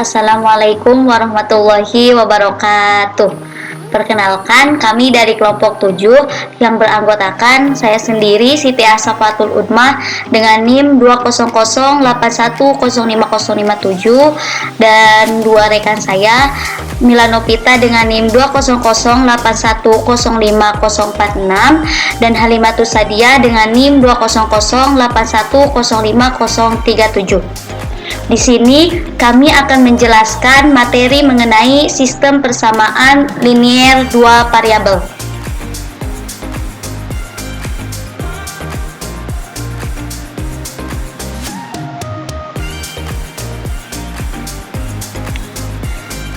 Assalamualaikum warahmatullahi wabarakatuh. Perkenalkan, kami dari kelompok 7 yang beranggotakan saya sendiri Siti Asafatul Udmah dengan NIM 20081050057 dan dua rekan saya Milanopita dengan NIM 20081050046 dan Halimatus Sadia dengan NIM 20081050037. Di sini kami akan menjelaskan materi mengenai sistem persamaan linier dua variabel.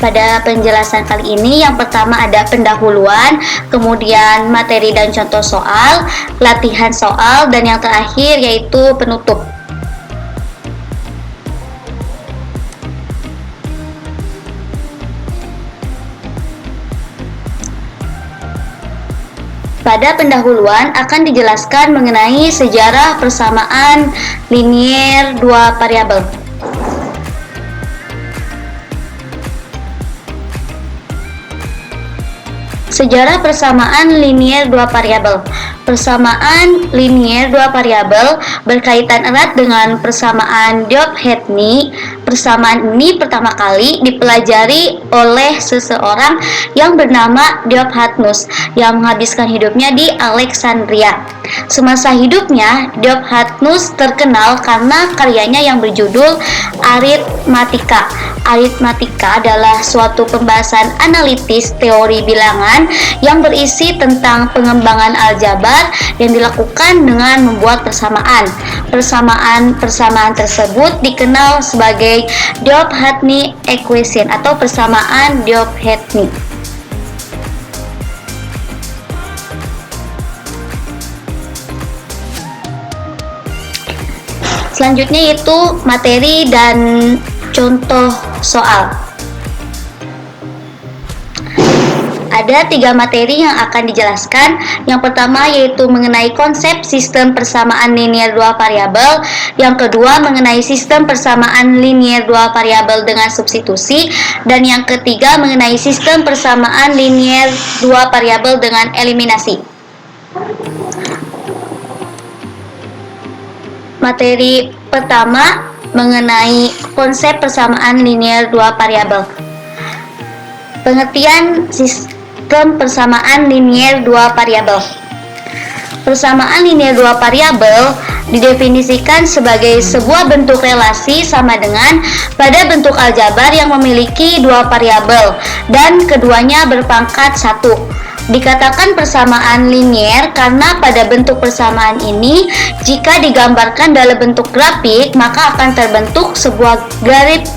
Pada penjelasan kali ini, yang pertama ada pendahuluan, kemudian materi dan contoh soal, latihan soal, dan yang terakhir yaitu penutup. Pada pendahuluan akan dijelaskan mengenai sejarah persamaan linier dua variabel. Sejarah persamaan linier dua variabel. Persamaan linier dua variabel berkaitan erat dengan persamaan Diophantini. Persamaan ini pertama kali dipelajari oleh seseorang yang bernama Diophantus yang menghabiskan hidupnya di Alexandria. Semasa hidupnya, Diophantus terkenal karena karyanya yang berjudul Aritmatika. Aritmatika adalah suatu pembahasan analitis teori bilangan yang berisi tentang pengembangan aljabar yang dilakukan dengan membuat persamaan. Persamaan tersebut dikenal sebagai Diophantini equation atau persamaan Diophantini. Selanjutnya yaitu materi dan contoh soal. Ada 3 materi yang akan dijelaskan. Yang pertama yaitu mengenai konsep sistem persamaan linier dua variabel. Yang kedua mengenai sistem persamaan linier dua variabel dengan substitusi. Dan yang ketiga mengenai sistem persamaan linier dua variabel dengan eliminasi. Materi pertama mengenai konsep persamaan linier dua variabel. Pengertian sistem persamaan linier dua variabel. Persamaan linier dua variabel didefinisikan sebagai sebuah bentuk relasi sama dengan pada bentuk aljabar yang memiliki dua variabel dan keduanya berpangkat 1. Dikatakan persamaan linier karena pada bentuk persamaan ini jika digambarkan dalam bentuk grafik maka akan terbentuk sebuah garis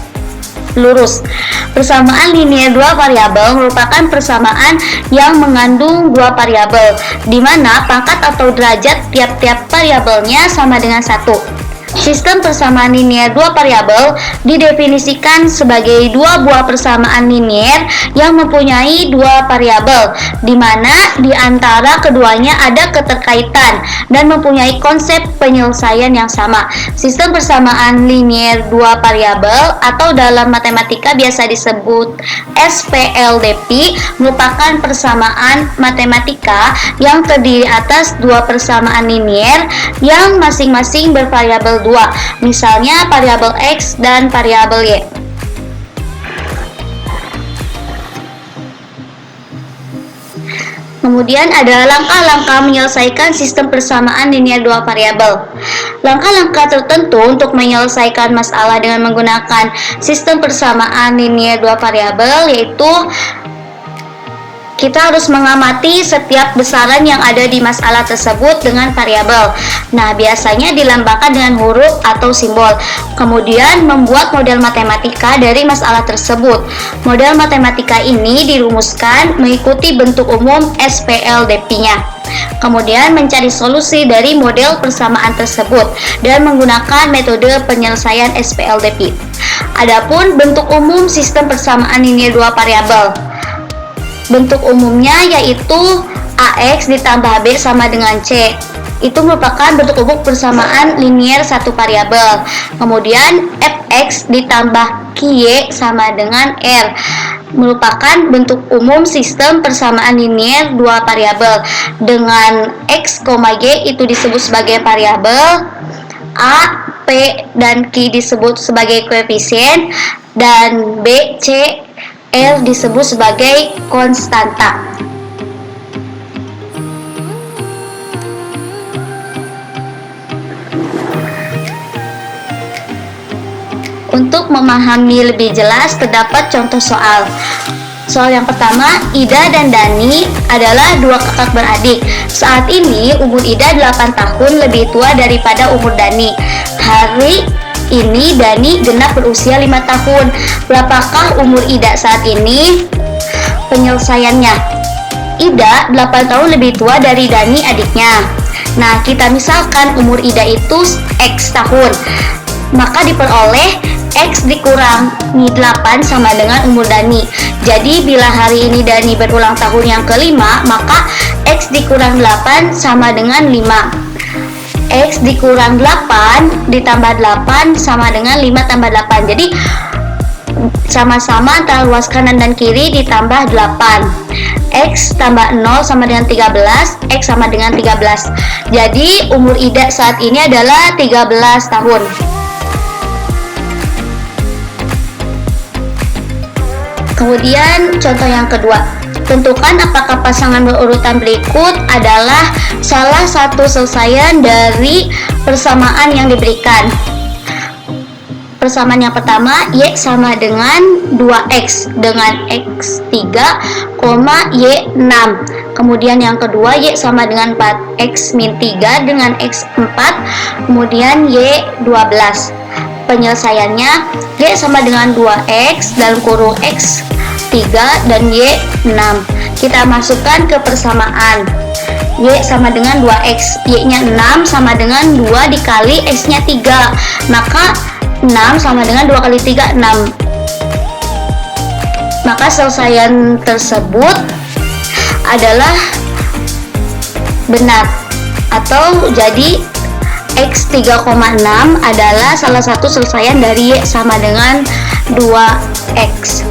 lurus. Persamaan linier dua variabel merupakan persamaan yang mengandung dua variabel di mana pangkat atau derajat tiap-tiap variabelnya sama dengan 1. Sistem persamaan linier dua variabel didefinisikan sebagai dua buah persamaan linier yang mempunyai dua variabel, di mana di antara keduanya ada keterkaitan dan mempunyai konsep penyelesaian yang sama. Sistem persamaan linier dua variabel atau dalam matematika biasa disebut SPLDP merupakan persamaan matematika yang terdiri atas dua persamaan linier yang masing-masing bervariabel 2, misalnya variabel X dan variabel Y. Kemudian ada langkah-langkah menyelesaikan sistem persamaan linier dua variabel. Langkah-langkah tertentu untuk menyelesaikan masalah dengan menggunakan sistem persamaan linier dua variabel yaitu kita harus mengamati setiap besaran yang ada di masalah tersebut dengan variabel. Nah, biasanya dilambangkan dengan huruf atau simbol. Kemudian membuat model matematika dari masalah tersebut. Model matematika ini dirumuskan mengikuti bentuk umum SPLDP-nya. Kemudian mencari solusi dari model persamaan tersebut dan menggunakan metode penyelesaian SPLDP. Adapun bentuk umum sistem persamaan linier dua variabel. Bentuk umumnya yaitu AX ditambah B sama dengan C. Itu merupakan bentuk umum persamaan linier satu variabel. Kemudian Fx ditambah Y sama dengan R merupakan bentuk umum sistem persamaan linier dua variabel. Dengan X, Y itu disebut sebagai variabel, A, P, dan Q disebut sebagai koefisien, dan B, C, L disebut sebagai konstanta. Untuk memahami lebih jelas, terdapat contoh soal. Soal yang pertama, Ida dan Dani adalah dua kakak beradik. Saat ini umur Ida 8 tahun lebih tua daripada umur Dani. Hari ini Dani genap berusia 5 tahun. Berapakah umur Ida saat ini? Penyelesaiannya, Ida 8 tahun lebih tua dari Dani adiknya. Nah, kita misalkan umur Ida itu X tahun, maka diperoleh X dikurangi 8 sama dengan umur Dani. Jadi bila hari ini Dani berulang tahun yang kelima, maka X dikurang 8 sama dengan 5. X dikurang 8 ditambah 8 sama dengan 5 tambah 8. Jadi sama-sama antara luas kanan dan kiri ditambah 8. X tambah 0 sama dengan 13, X sama dengan 13. Jadi umur Ida saat ini adalah 13 tahun. Kemudian contoh yang kedua, tentukan apakah pasangan berurutan berikut adalah salah satu selesaian dari persamaan yang diberikan. Persamaan yang pertama, Y sama dengan 2X dengan X3, Y 6. Kemudian yang kedua, Y sama dengan 4X min 3 dengan X4, kemudian Y 12. Penyelesaiannya, Y sama dengan 2X dalam kurung X3 dan Y 6. Kita masukkan ke persamaan. Y sama dengan 2X, Y-nya 6 sama dengan 2 dikali X-nya 3. Maka 6 sama dengan 2 kali 3, 6. Maka selesaian tersebut adalah benar, atau jadi X 3,6 adalah salah satu selesaian dari Y sama dengan 2X.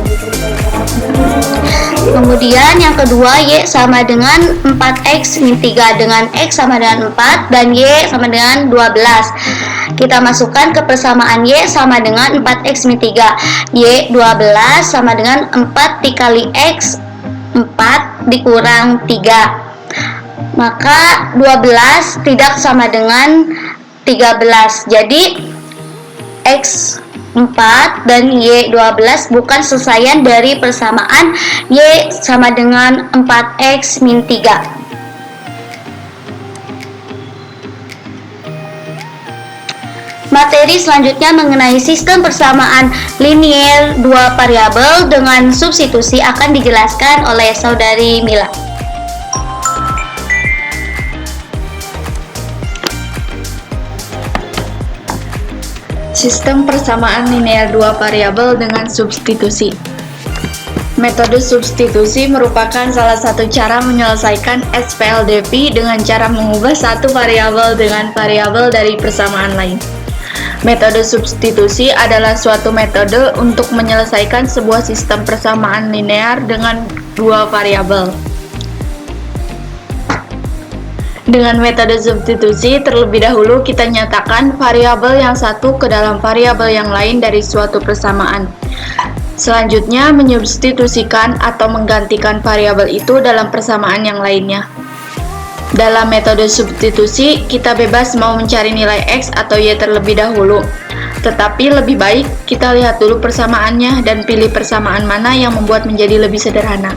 Kemudian yang kedua, Y sama dengan 4X min 3 dengan X sama dengan 4 dan Y sama dengan 12. Kita masukkan ke persamaan Y sama dengan 4X min 3. Y 12 sama dengan 4 dikali X 4 dikurang 3. Maka 12 tidak sama dengan 13. Jadi X 4 dan Y 12 bukan selesaian dari persamaan Y sama dengan 4X min 3. Materi selanjutnya mengenai sistem persamaan linier dua variabel dengan substitusi akan dijelaskan oleh saudari Mila. Sistem persamaan linear dua variabel dengan substitusi. Metode substitusi merupakan salah satu cara menyelesaikan SPLDV dengan cara mengubah satu variabel dengan variabel dari persamaan lain. Metode substitusi adalah suatu metode untuk menyelesaikan sebuah sistem persamaan linear dengan dua variabel. Dengan metode substitusi, terlebih dahulu kita nyatakan variabel yang satu ke dalam variabel yang lain dari suatu persamaan. Selanjutnya, menyubstitusikan atau menggantikan variabel itu dalam persamaan yang lainnya. Dalam metode substitusi, kita bebas mau mencari nilai X atau Y terlebih dahulu. Tetapi lebih baik kita lihat dulu persamaannya dan pilih persamaan mana yang membuat menjadi lebih sederhana.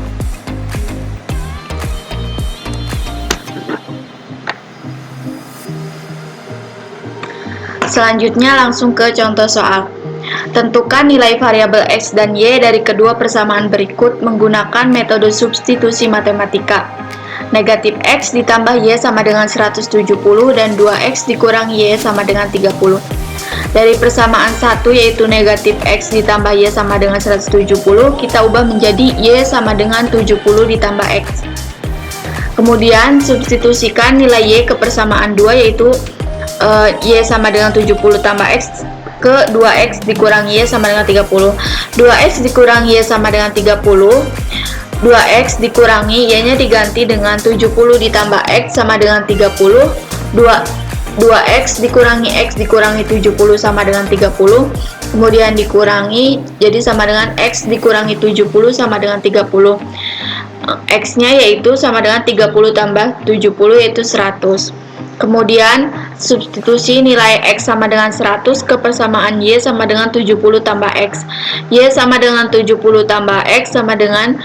Selanjutnya langsung ke contoh soal. Tentukan nilai variabel X dan Y dari kedua persamaan berikut menggunakan metode substitusi matematika. Negatif X ditambah Y sama dengan 170 dan 2X dikurang Y sama dengan 30. Dari persamaan 1 yaitu negatif X ditambah Y sama dengan 170, kita ubah menjadi Y sama dengan 70 ditambah X. Kemudian substitusikan nilai Y ke persamaan 2 yaitu Y sama dengan 70 tambah X ke 2x dikurangi y sama dengan 30. 2x dikurangi y sama dengan 30. 2x dikurangi y-nya diganti dengan 70 ditambah x sama dengan 30. 2x dikurangi x dikurangi 70 sama dengan 30. Kemudian dikurangi jadi sama dengan x dikurangi 70 sama dengan 30. X-nya yaitu sama dengan 30 tambah 70 yaitu 100. Kemudian substitusi nilai X sama dengan 100 ke persamaan Y sama dengan 70 tambah X. Y sama dengan 70 tambah X sama dengan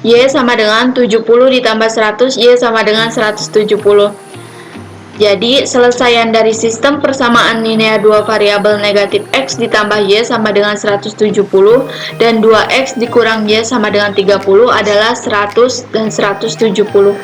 Y sama dengan 70 ditambah 100, Y sama dengan 170. Jadi, selesaian dari sistem persamaan linear dua variabel negatif X ditambah Y sama dengan 170 dan 2X dikurang Y sama dengan 30 adalah 100 dan 170.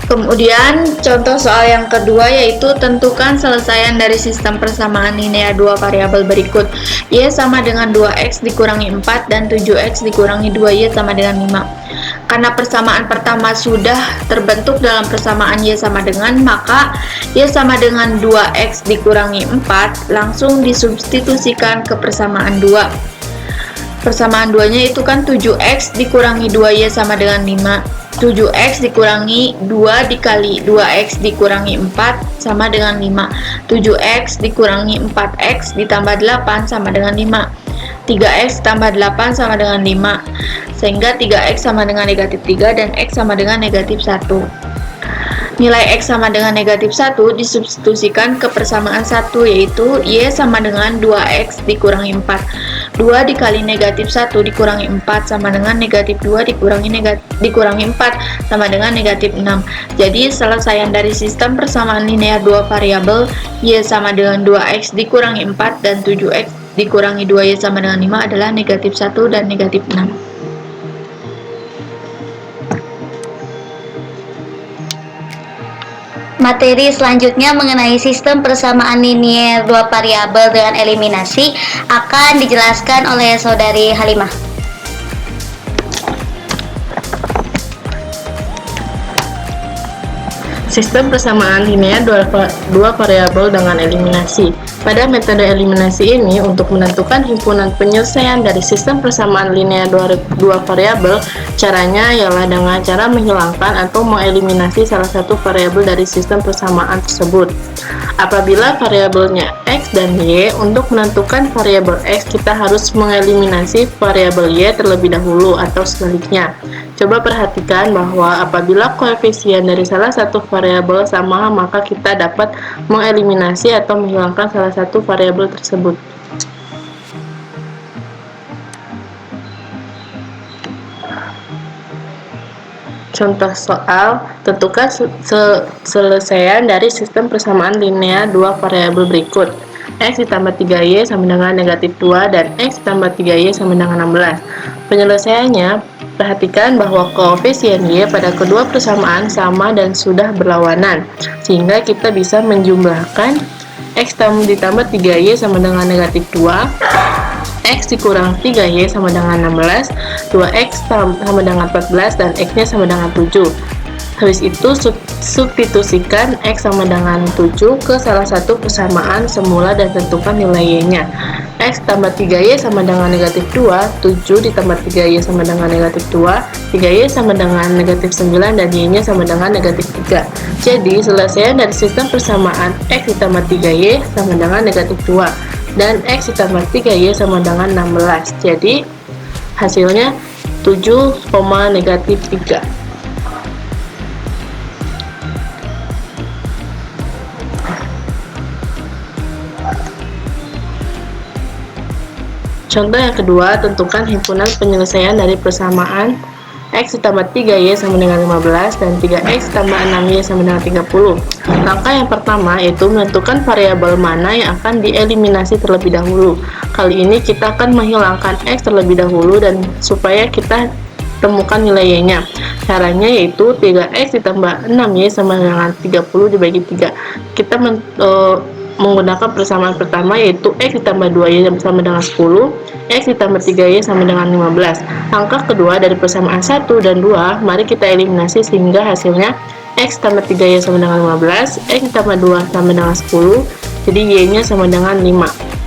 Kemudian contoh soal yang kedua yaitu tentukan selesaian dari sistem persamaan linear dua variabel berikut. Y sama dengan 2x dikurangi 4 dan 7x dikurangi 2y sama dengan 5. Karena persamaan pertama sudah terbentuk dalam persamaan y sama dengan, maka y sama dengan 2x dikurangi 4 langsung disubstitusikan ke persamaan 2. Persamaan 2-nya itu kan 7x dikurangi 2y sama dengan 5. 7x dikurangi 2 dikali 2x dikurangi 4 sama dengan 5. 7x dikurangi 4x ditambah 8 sama dengan 5. 3x tambah 8 sama dengan 5. Sehingga 3x sama dengan negatif 3 dan x sama dengan negatif 1. Nilai X sama dengan negatif 1 disubstitusikan ke persamaan 1 yaitu Y sama dengan 2X dikurangi 4. 2 dikali negatif 1 dikurangi 4 sama dengan negatif 2 dikurangi 4 sama dengan negatif 6. Jadi selesaian dari sistem persamaan linear dua variabel Y sama dengan 2X dikurangi 4 dan 7X dikurangi 2Y sama dengan 5 adalah negatif 1 dan negatif 6. Materi selanjutnya mengenai sistem persamaan linear dua variabel dengan eliminasi akan dijelaskan oleh Saudari Halimah. Sistem persamaan linear dua variabel dengan eliminasi. Pada metode eliminasi ini, untuk menentukan himpunan penyelesaian dari sistem persamaan linear dua variabel, caranya ialah dengan cara menghilangkan atau mengeliminasi salah satu variabel dari sistem persamaan tersebut. Apabila variabelnya X dan Y, untuk menentukan variabel X, kita harus mengeliminasi variabel Y terlebih dahulu atau sebaliknya. Coba perhatikan bahwa apabila koefisien dari salah satu variabel sama, maka kita dapat mengeliminasi atau menghilangkan salah satu variabel tersebut. Contoh soal, tentukan selesaian dari sistem persamaan linear dua variabel berikut. X ditambah 3Y sama dengan negatif 2 dan X ditambah 3Y sama dengan 16. Penyelesaiannya, perhatikan bahwa koefisien Y pada kedua persamaan sama dan sudah berlawanan, sehingga kita bisa menjumlahkan X ditambah 3Y sama dengan negatif 2, X dikurang 3Y sama dengan 16, 2X sama dengan 14, dan X-nya sama dengan 7. Habis itu substitusikan X sama dengan 7 ke salah satu persamaan semula dan tentukan nilai Y-nya. X tambah 3Y sama dengan negatif 2, 7 ditambah 3Y sama dengan negatif 2, 3Y sama dengan negatif 9, dan Y-nya sama dengan negatif 3. Jadi, selesaian dari sistem persamaan X ditambah 3Y sama dengan negatif 2, dan X ditambah 3Y sama dengan 16. Jadi, hasilnya 7, negatif 3. Contoh yang kedua, tentukan himpunan penyelesaian dari persamaan X ditambah 3Y sama dengan 15 dan 3X tambah 6Y sama dengan 30. Langkah yang pertama yaitu menentukan variabel mana yang akan dieliminasi terlebih dahulu. Kali ini kita akan menghilangkan X terlebih dahulu dan supaya kita temukan nilai Y-nya. Caranya yaitu 3X ditambah 6Y sama dengan 30 dibagi 3. Kita menggunakan persamaan pertama, yaitu X ditambah 2Y sama dengan 10, X ditambah 3Y sama dengan 15. Langkah kedua dari persamaan 1 dan 2, mari kita eliminasi sehingga hasilnya X tambah 3Y sama dengan 15, X tambah 2 sama dengan 10, jadi Y-nya sama dengan 5.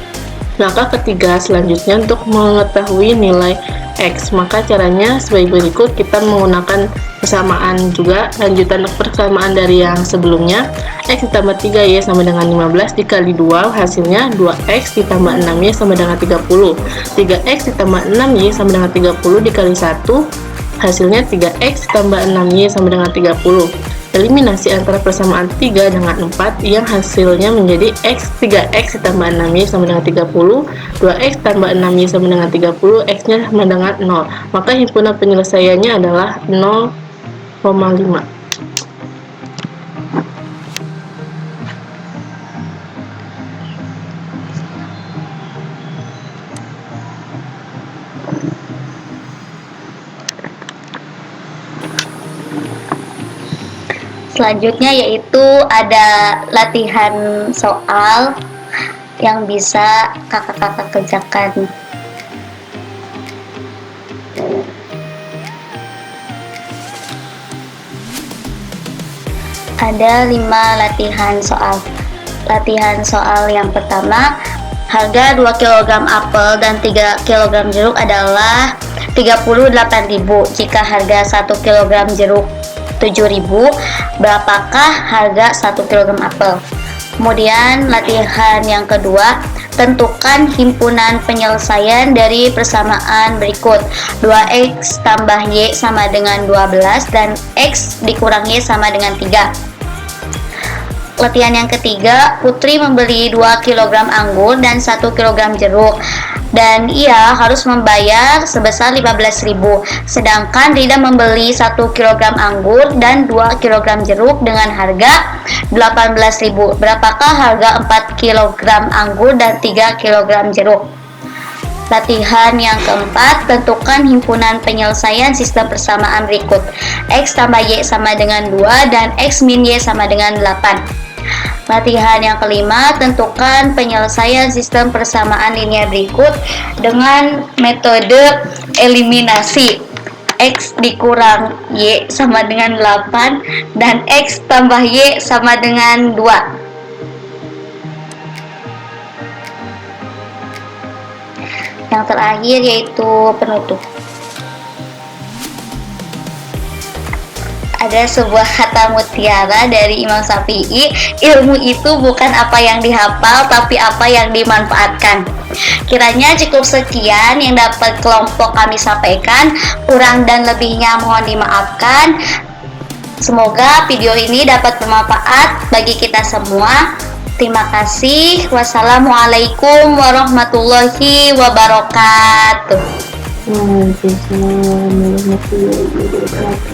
Langkah ketiga selanjutnya untuk mengetahui nilai X, maka caranya sebagai berikut. Kita menggunakan persamaan juga, lanjutan persamaan dari yang sebelumnya. X ditambah 3Y sama dengan 15 dikali 2, hasilnya 2X ditambah 6Y sama dengan 30. 3X ditambah 6Y sama dengan 30 dikali 1, hasilnya 3X ditambah 6Y sama dengan 30. Eliminasi antara persamaan 3 dengan 4 yang hasilnya menjadi 3X ditambah 6Y sama dengan 30, 2X tambah 6Y sama dengan 30, X-nya sama dengan 0. Maka himpunan penyelesaiannya adalah 0,5. Selanjutnya yaitu ada latihan soal yang bisa kakak-kakak kerjakan. Ada 5 latihan soal. Latihan soal yang pertama, harga 2 kg apel dan 3 kg jeruk adalah 38.000. Jika harga 1 kg jeruk 7.000, berapakah harga 1 kg apel? Kemudian latihan yang kedua, tentukan himpunan penyelesaian dari persamaan berikut. 2X tambah Y sama dengan 12 dan X dikurang Y sama dengan 3. Latihan yang ketiga, Putri membeli 2 kg anggur dan 1 kg jeruk dan ia harus membayar sebesar 15.000. Sedangkan Rida membeli 1 kg anggur dan 2 kg jeruk dengan harga 18.000. Berapakah harga 4 kg anggur dan 3 kg jeruk? Latihan yang keempat, tentukan himpunan penyelesaian sistem persamaan berikut. X tambah Y sama dengan 2 dan X min Y sama dengan 8. Latihan yang kelima, tentukan penyelesaian sistem persamaan linear berikut dengan metode eliminasi. X dikurang Y sama dengan 8 dan X tambah Y sama dengan 2. Yang terakhir yaitu penutup. Ada sebuah kata mutiara dari Imam Syafi'i, ilmu itu bukan apa yang dihafal tapi apa yang dimanfaatkan. Kiranya cukup sekian yang dapat kelompok kami sampaikan, kurang dan lebihnya mohon dimaafkan. Semoga video ini dapat bermanfaat bagi kita semua. Terima kasih. Wassalamualaikum warahmatullahi wabarakatuh. Waalaikumsalam warahmatullahi wabarakatuh.